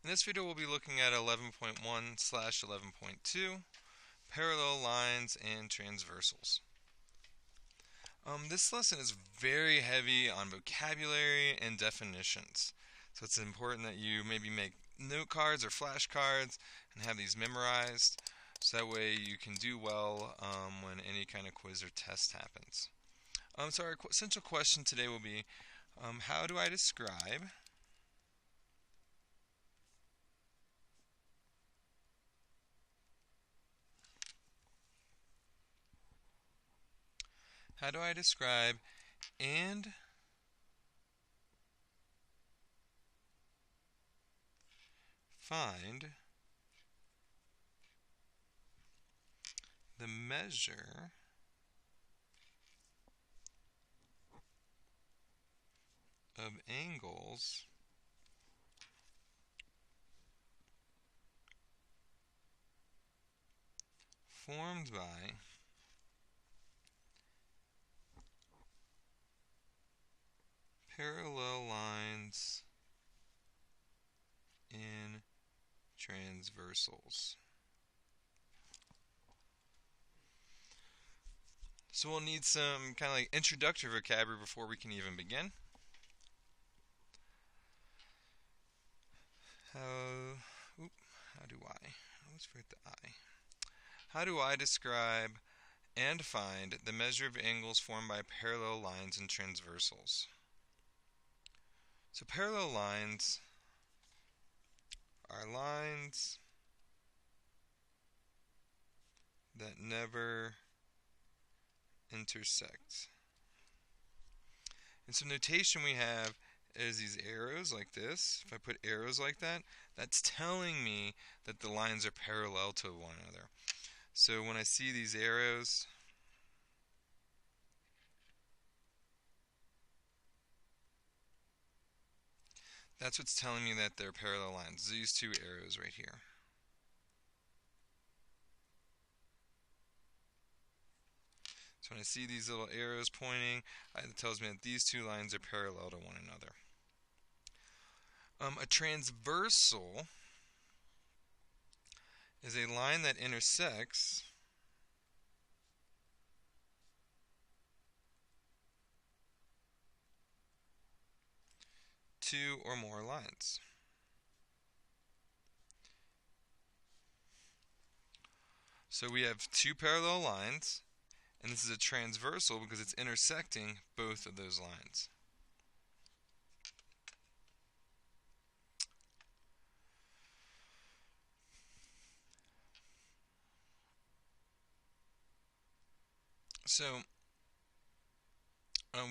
In this video we'll be looking at 11.1/11.2, parallel lines and transversals. This lesson is very heavy on vocabulary and definitions, so it's important that you maybe make note cards or flashcards and have these memorized, so that way you can do well when any kind of quiz or test happens. So our essential question today will be, how do I describe and find the measure of angles formed by parallel lines in transversals. So we'll need some kind of like introductory vocabulary before we can even begin. How do I describe and find the measure of angles formed by parallel lines and transversals? So parallel lines are lines that never intersect. And so notation we have is these arrows like this. If I put arrows like that, that's telling me that the lines are parallel to one another. So when I see these arrows, that's what's telling me that they're parallel lines. These two arrows right here. So when I see these little arrows pointing, it tells me that these two lines are parallel to one another. A transversal is a line that intersects two or more lines. So we have two parallel lines, and this is a transversal because it's intersecting both of those lines. So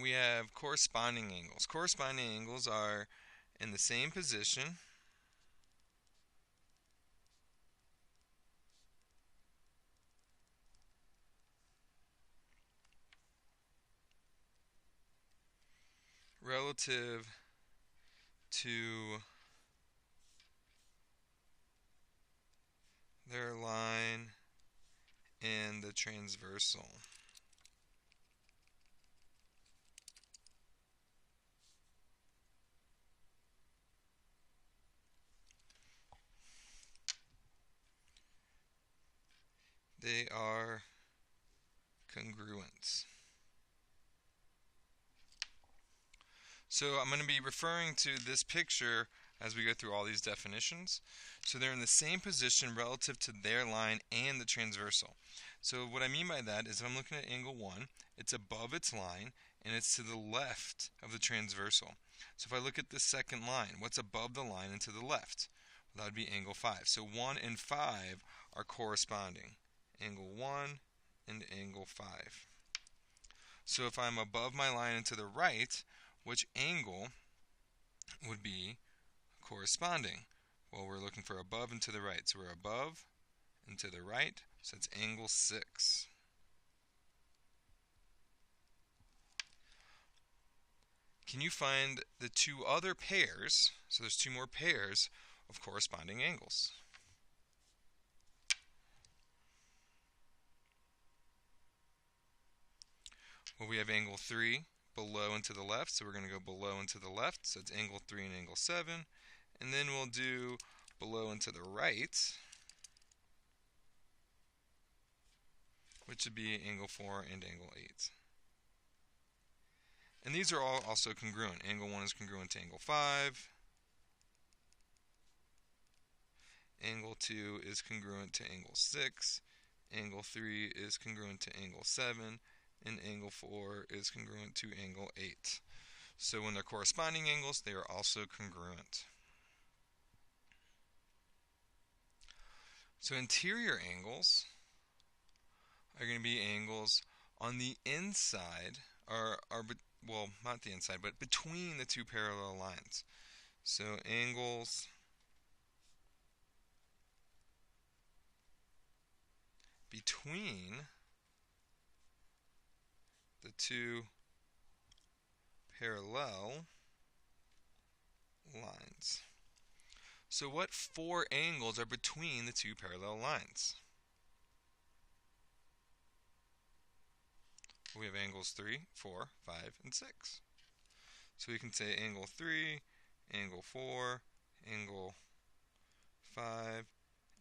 we have corresponding angles. Corresponding angles are in the same position relative to their line and the transversal. They are congruent. So I'm going to be referring to this picture as we go through all these definitions. So they're in the same position relative to their line and the transversal. So what I mean by that is if I'm looking at angle 1, it's above its line and it's to the left of the transversal. So if I look at the second line, what's above the line and to the left? Well, that would be angle 5. So 1 and 5 are corresponding. Angle 1 and angle 5. So if I'm above my line and to the right, which angle would be corresponding? Well, we're looking for above and to the right. So we're above and to the right, so it's angle 6. Can you find the two other pairs? So there's two more pairs of corresponding angles. Well, we have angle 3 below and to the left, so we're going to go below and to the left, so it's angle 3 and angle 7. And then we'll do below and to the right, which would be angle 4 and angle 8. And these are all also congruent. Angle 1 is congruent to angle 5. Angle 2 is congruent to angle 6. Angle 3 is congruent to angle 7. And angle 4 is congruent to angle 8. So when they're corresponding angles, they are also congruent. So interior angles are going to be angles on the inside, well, not the inside, but between the two parallel lines. So angles between the two parallel lines. So what four angles are between the two parallel lines? We have angles 3, 4, 5, and 6. So we can say angle 3, angle 4, angle 5,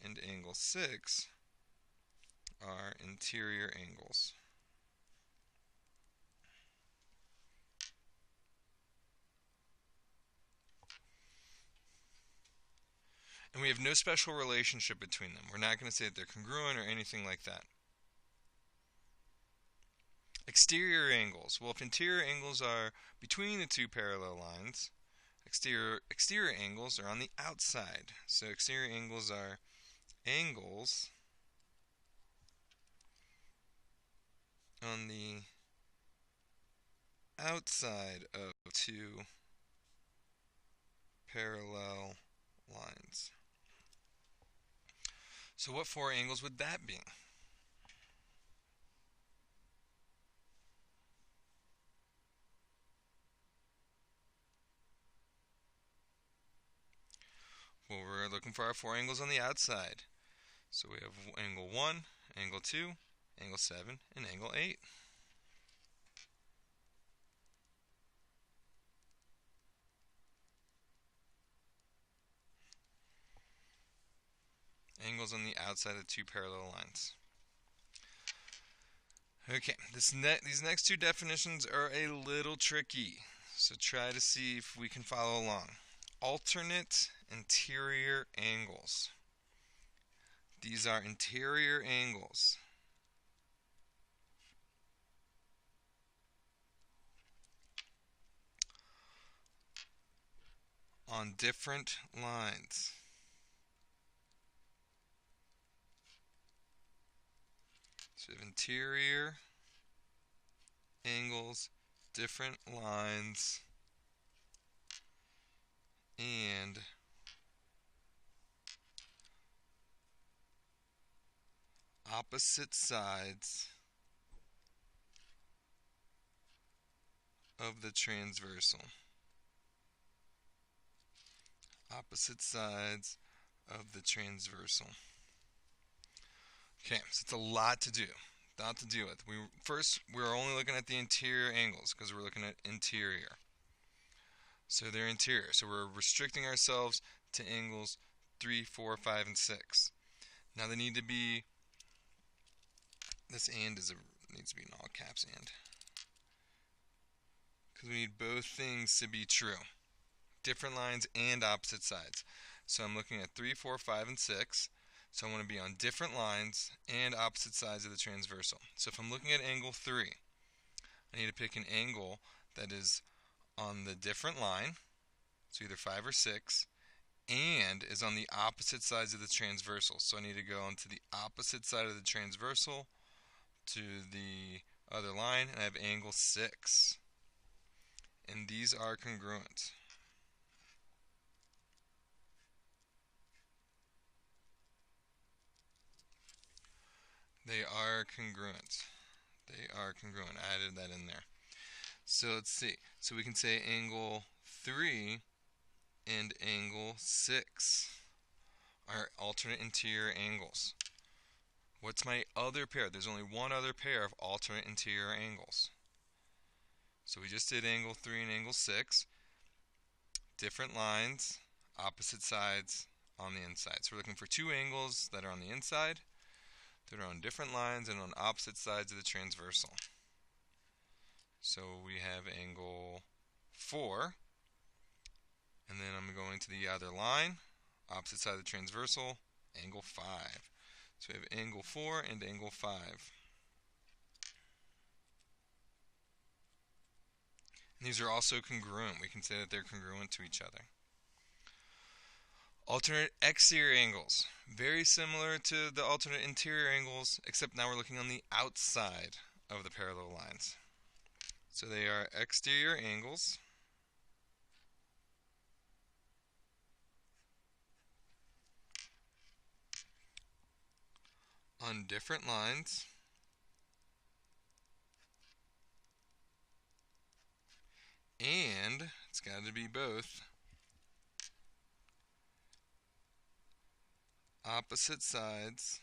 and angle 6 are interior angles. And we have no special relationship between them. We're not going to say that they're congruent or anything like that. Exterior angles. Well, if interior angles are between the two parallel lines, exterior angles are on the outside. So exterior angles are angles on the outside of two parallel lines. So what four angles would that be? Well, we're looking for our four angles on the outside. So we have angle 1, angle 2, angle 7, and angle 8. Angles on the outside of two parallel lines. Okay, these next two definitions are a little tricky, so try to see if we can follow along. Alternate interior angles. These are interior angles on different lines. So we have interior angles, different lines, and opposite sides of the transversal. Opposite sides of the transversal. Okay, so it's a lot to do. Lot to deal with. We're only looking at the interior angles because we're looking at interior. So they're interior. So we're restricting ourselves to angles 3, 4, 5, and 6. Now they need to be, this and needs to be in all caps and. Because we need both things to be true. Different lines and opposite sides. So I'm looking at 3, 4, 5, and 6. So I want to be on different lines and opposite sides of the transversal. So if I'm looking at angle 3, I need to pick an angle that is on the different line, so either 5 or 6, and is on the opposite sides of the transversal. So I need to go onto the opposite side of the transversal to the other line, and I have angle 6. And these are congruent. They are congruent. They are congruent. I added that in there. So let's see. So we can say angle 3 and angle 6 are alternate interior angles. What's my other pair? There's only one other pair of alternate interior angles. So we just did angle 3 and angle 6. Different lines, opposite sides on the inside. So we're looking for two angles that are on the inside, that are on different lines and on opposite sides of the transversal. So we have angle 4, and then I'm going to the other line, opposite side of the transversal, angle 5. So we have angle 4 and angle 5. And these are also congruent. We can say that they're congruent to each other. Alternate exterior angles. Very similar to the alternate interior angles, except now we're looking on the outside of the parallel lines. So they are exterior angles on different lines and it's got to be both opposite sides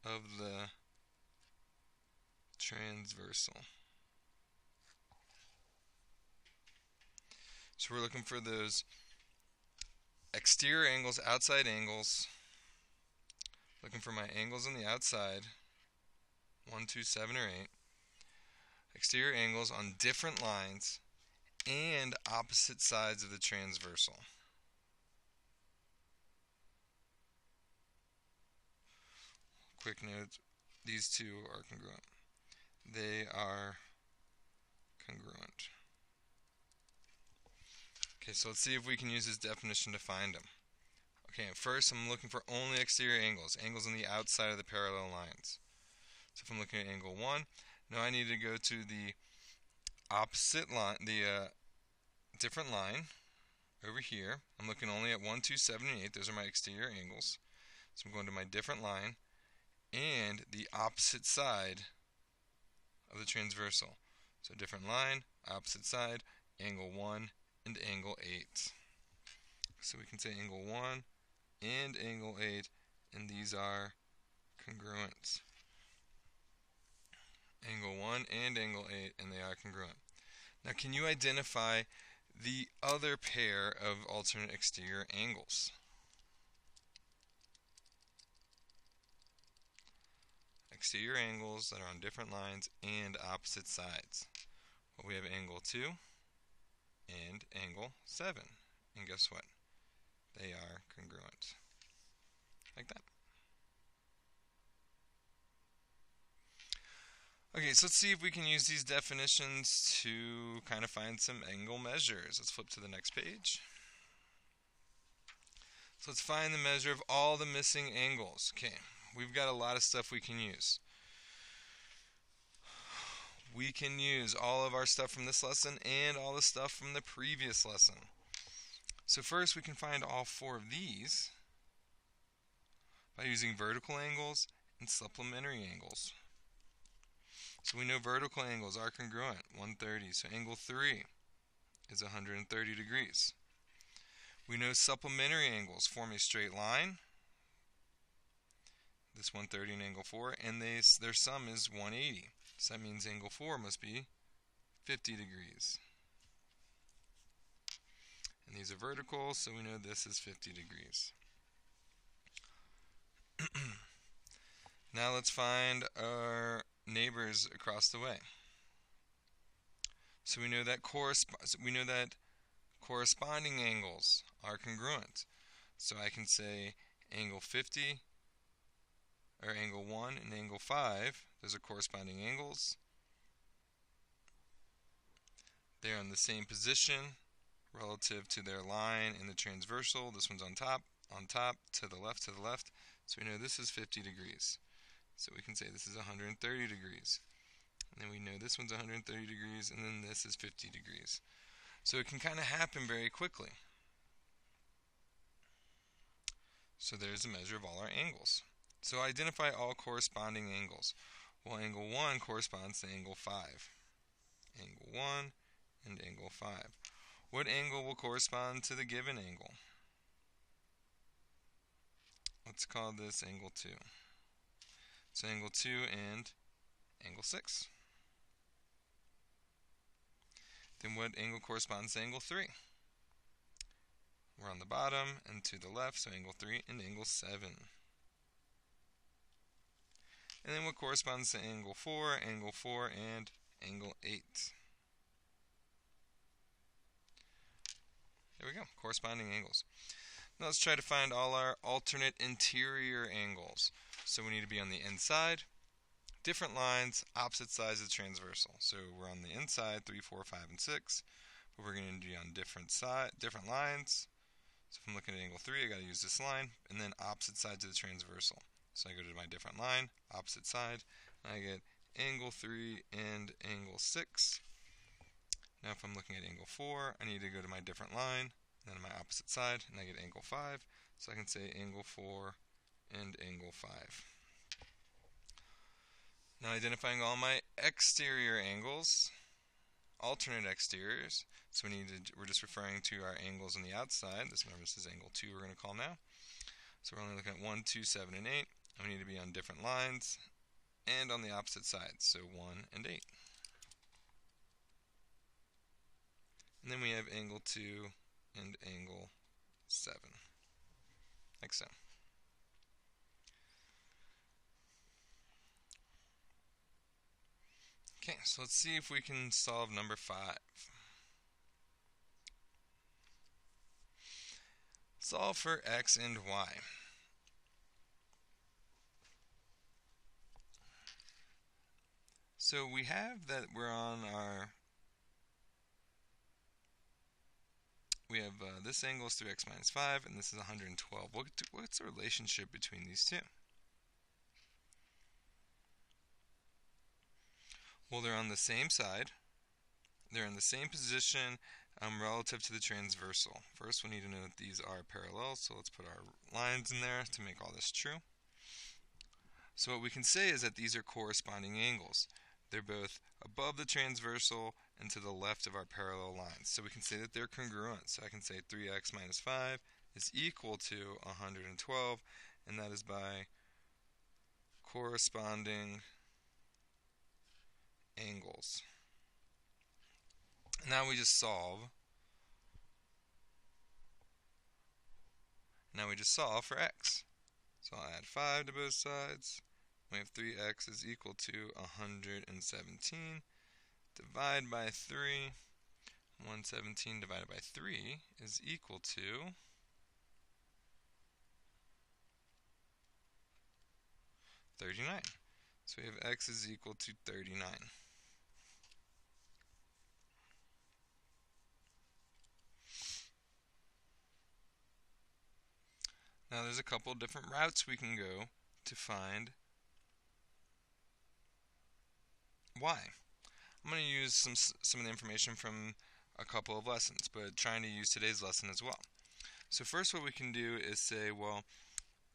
of the transversal. So we're looking for those exterior angles, outside angles. Looking for my angles on the outside, 1, 2, 7, or 8. Exterior angles on different lines and opposite sides of the transversal. Quick note, these two are congruent. They are congruent. Okay, so let's see if we can use this definition to find them. Okay, first I'm looking for only exterior angles, angles on the outside of the parallel lines. So if I'm looking at angle 1, now I need to go to the opposite line, the different line over here. I'm looking only at 1, 2, 7, and 8. Those are my exterior angles. So I'm going to my different line and the opposite side of the transversal. So different line, opposite side, angle 1 and angle 8. So we can say angle 1 and angle 8, and these are congruent. Angle 1 and angle 8, and they are congruent. Now can you identify the other pair of alternate exterior angles? Exterior angles that are on different lines and opposite sides. Well, we have angle 2 and angle 7. And guess what? They are congruent. Like that. Okay, so let's see if we can use these definitions to kind of find some angle measures. Let's flip to the next page. So let's find the measure of all the missing angles. Okay, we've got a lot of stuff we can use. We can use all of our stuff from this lesson and all the stuff from the previous lesson. So first we can find all 4 of these by using vertical angles and supplementary angles. So we know vertical angles are congruent, 130. So angle 3 is 130 degrees. We know supplementary angles form a straight line, this 130 and angle 4, and their sum is 180. So that means angle 4 must be 50 degrees. And these are vertical, so we know this is 50 degrees. Now let's find our neighbors across the way. So we know that corresponding angles are congruent. So I can say angle 50 or angle 1 and angle 5, those are corresponding angles. They're in the same position relative to their line in the transversal. This one's on top, to the left. So we know this is 50 degrees. So we can say this is 130 degrees. And then we know this one's 130 degrees, and then this is 50 degrees. So it can kind of happen very quickly. So there's a measure of all our angles. So identify all corresponding angles. Well, angle 1 corresponds to angle 5. Angle 1 and angle 5. What angle will correspond to the given angle? Let's call this angle 2. So angle 2 and angle 6. Then what angle corresponds to angle 3? on the bottom and to the left, so angle 3 and angle 7. And then what corresponds to angle 4, and angle 8. There we go, corresponding angles. Now let's try to find all our alternate interior angles. So we need to be on the inside, different lines, opposite sides of the transversal. So we're on the inside, 3, 4, 5, and 6, but we're going to be on different lines. So if I'm looking at angle 3, I got to use this line, and then opposite sides of the transversal. So I go to my different line, opposite side, and I get angle 3 and angle 6. Now if I'm looking at angle 4, I need to go to my different line, and then my opposite side, and I get angle 5. So I can say angle 4 and angle 5. Now identifying all my exterior angles, alternate exteriors. So we're just referring to our angles on the outside. This is angle 2 we're going to call now. So we're only looking at 1, 2, 7, and 8. And we need to be on different lines and on the opposite sides, so 1 and 8. And then we have angle 2 and angle 7, like so. Okay, so let's see if we can solve number 5. Solve for x and y. So we have that we're on our, this angle is 3x minus 5, and this is 112. What's the relationship between these two? Well, they're on the same side. They're in the same position relative to the transversal. First, we need to know that these are parallel, so let's put our lines in there to make all this true. So what we can say is that these are corresponding angles. They're both above the transversal and to the left of our parallel lines. So we can say that they're congruent. So I can say 3x minus 5 is equal to 112, and that is by corresponding angles. Now we just solve. Now we just solve for x. So I'll add 5 to both sides. We have 3x is equal to 117. Divide by 3. 117 divided by 3 is equal to 39. So we have x is equal to 39. Now there's a couple different routes we can go to find y. I'm going to use some of the information from a couple of lessons, but trying to use today's lesson as well. So first what we can do is say, well,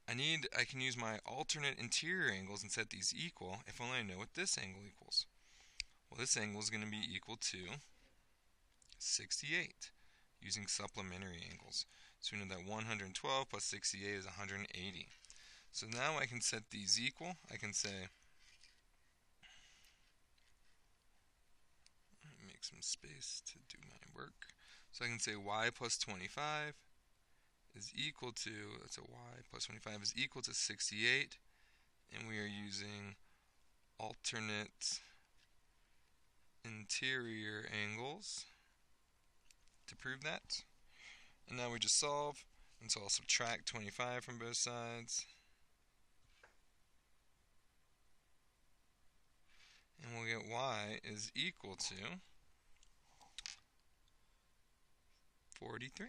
I can use my alternate interior angles and set these equal if only I know what this angle equals. Well, this angle is going to be equal to 68 using supplementary angles. So we know that 112 plus 68 is 180. So now I can set these equal. I can say, make some space to do my work. So I can say y plus 25 is equal to, that's a y plus 25 is equal to 68, and we are using alternate interior angles to prove that. And now we just solve, and so I'll subtract 25 from both sides, and we'll get y is equal to 43.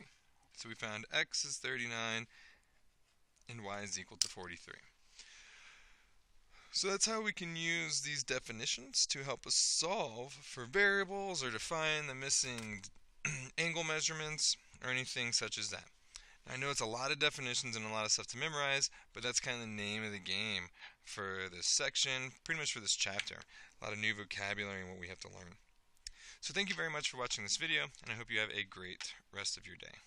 So we found x is 39 and y is equal to 43. So that's how we can use these definitions to help us solve for variables or to find the missing angle measurements or anything such as that. Now, I know it's a lot of definitions and a lot of stuff to memorize, but that's kind of the name of the game for this section, pretty much for this chapter. A lot of new vocabulary and what we have to learn. So thank you very much for watching this video, and I hope you have a great rest of your day.